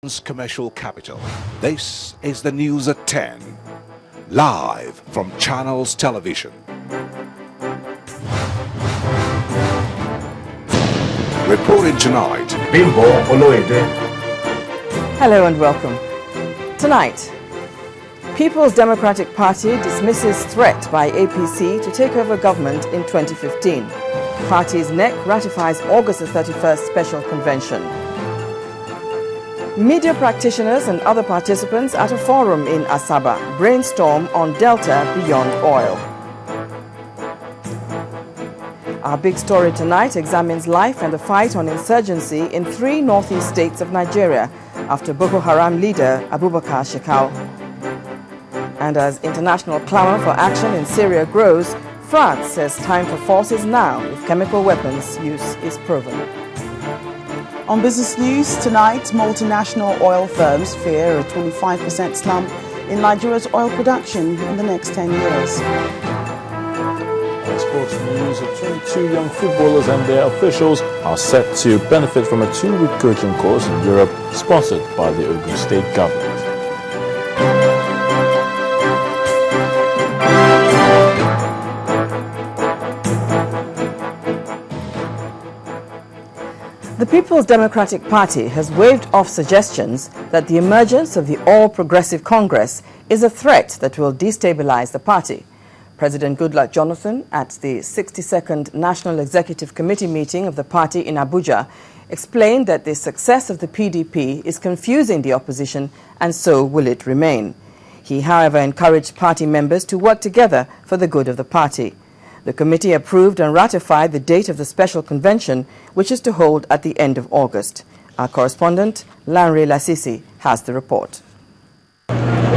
Commercial capital. This is the news at 10, live from Channels Television. Reporting tonight, Bimbo Oloede. Hello and welcome. Tonight, People's Democratic Party dismisses threat by APC to take over government in 2015. Party's NEC ratifies August the 31st special convention. Media practitioners and other participants at a forum in Asaba brainstorm on Delta beyond oil. Our big story tonight examines life and the fight on insurgency in 3 northeast states of Nigeria after Boko Haram leader Abubakar Shekau. And as international clamor for action in Syria grows, France says time for force is now if chemical weapons use is proven. On business news tonight, multinational oil firms fear a 25% slump in Nigeria's oil production in the next 10 years. In sports news, 22 young footballers and their officials are set to benefit from a 2-week coaching course in Europe sponsored by the Ogun State government. The People's Democratic Party has waved off suggestions that the emergence of the All Progressive Congress is a threat that will destabilize the party. President Goodluck Jonathan, at the 62nd National Executive Committee meeting of the party in Abuja, explained that the success of the PDP is confusing the opposition, and so will it remain. He, however, encouraged party members to work together for the good of the party. The committee approved and ratified the date of the special convention, which is to hold at the end of August. Our correspondent, Lanre Lasisi, has the report.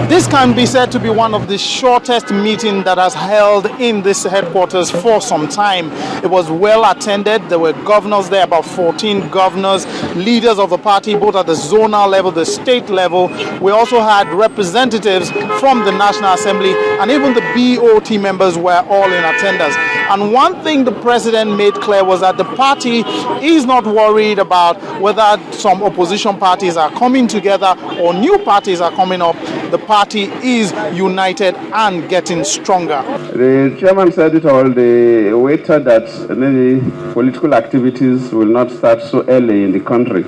This can be said to be one of the shortest meetings that has held in this headquarters for some time. It was well attended. There were governors there, about 14 governors, leaders of the party, both at the zonal level, the state level. We also had representatives from the National Assembly, and even the BOT members were all in attendance. And one thing the president made clear was that the party is not worried about whether some opposition parties are coming together or new parties are coming up. The party is united and getting stronger. The chairman said it all. They waited that many political activities will not start so early in the country.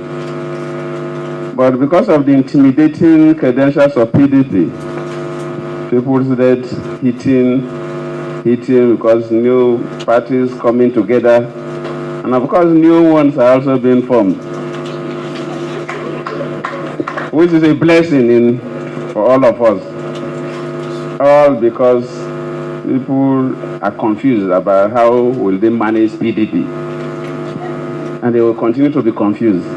But because of the intimidating credentials of PDP, people started hitting because new parties coming together, and of course new ones are also being formed, which is a blessing for all of us. All because people are confused about how will they manage PDP, and they will continue to be confused.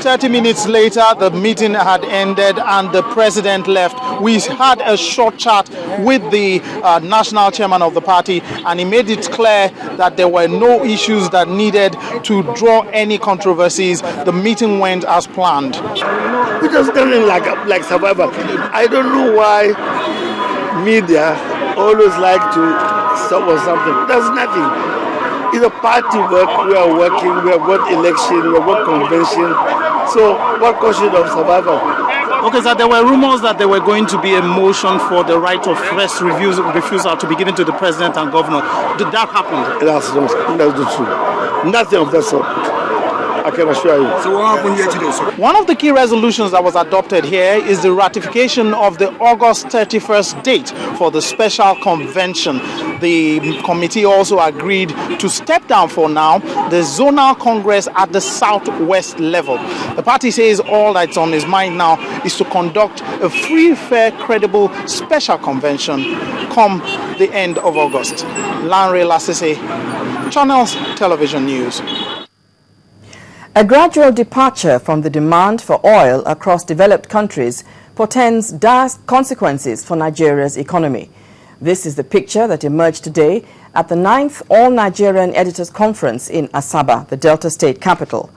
30 minutes later, the meeting had ended and the president left. We had a short chat with the national chairman of the party, and he made it clear that there were no issues that needed to draw any controversies. The meeting went as planned. We just done like survival. I don't know why media always like to stop or something. There's nothing. It's a party work. We are working. We have got election. We have got convention. So what question of survival? Okay, so there were rumors that there were going to be a motion for the right of first refusal to be given to the president and governor. Did that happen? That's not true. Nothing of that sort. I can assure you. So what happened here today, sir? One of the key resolutions that was adopted here is the ratification of the August 31st date for the special convention. The committee also agreed to step down for now the zonal congress at the southwest level. The party says all that's on his mind now is to conduct a free, fair, credible special convention come the end of August. Lanre Lasisi, Channels Television News. A gradual departure from the demand for oil across developed countries portends dire consequences for Nigeria's economy. This is the picture that emerged today at the 9th All-Nigerian Editors' Conference in Asaba, the Delta State capital.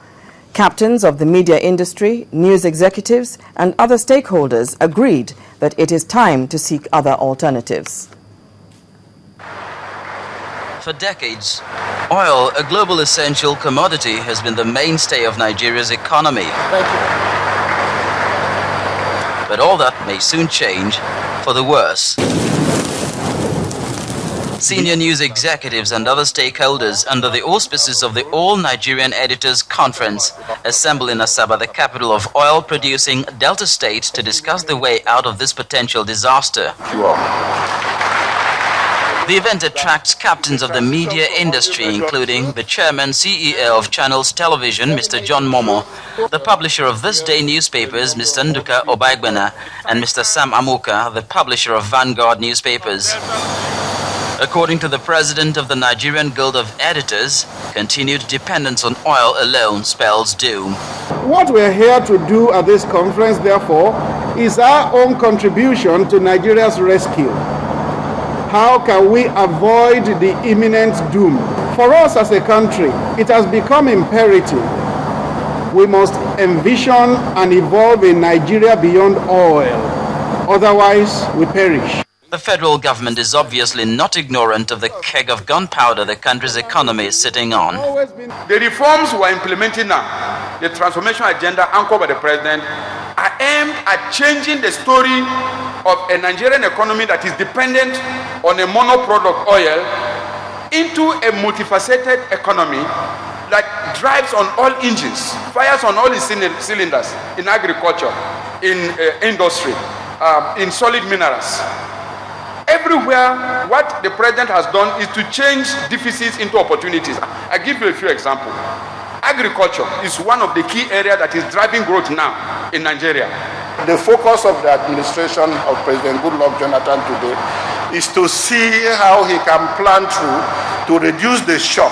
Captains of the media industry, news executives, and other stakeholders agreed that it is time to seek other alternatives. For decades, oil, a global essential commodity, has been the mainstay of Nigeria's economy. But all that may soon change for the worse. Senior news executives and other stakeholders under the auspices of the All Nigerian Editors Conference assemble in Asaba, the capital of oil-producing Delta State, to discuss the way out of this potential disaster. The event attracts captains of the media industry, including the chairman CEO of Channels Television, Mr. John Momo, the publisher of This Day newspapers, Mr. Nduka Obaigbena, and Mr. Sam Amuka, the publisher of Vanguard newspapers. According to the president of the Nigerian Guild of Editors, continued dependence on oil alone spells doom. What we're here to do at this conference, therefore, is our own contribution to Nigeria's rescue. How can we avoid the imminent doom? For us as a country, it has become imperative. We must envision and evolve a Nigeria beyond oil. Otherwise, we perish. The federal government is obviously not ignorant of the keg of gunpowder the country's economy is sitting on. The reforms we're implementing now, the transformation agenda anchored by the president, are aimed at changing the story of a Nigerian economy that is dependent on a monoproduct oil into a multifaceted economy that drives on all engines, fires on all its cylinders in agriculture, in industry, in solid minerals. Everywhere, what the president has done is to change deficits into opportunities. I give you a few examples. Agriculture is one of the key areas that is driving growth now in Nigeria. The focus of the administration of President Goodluck Jonathan today is to see how he can plan through to reduce the shock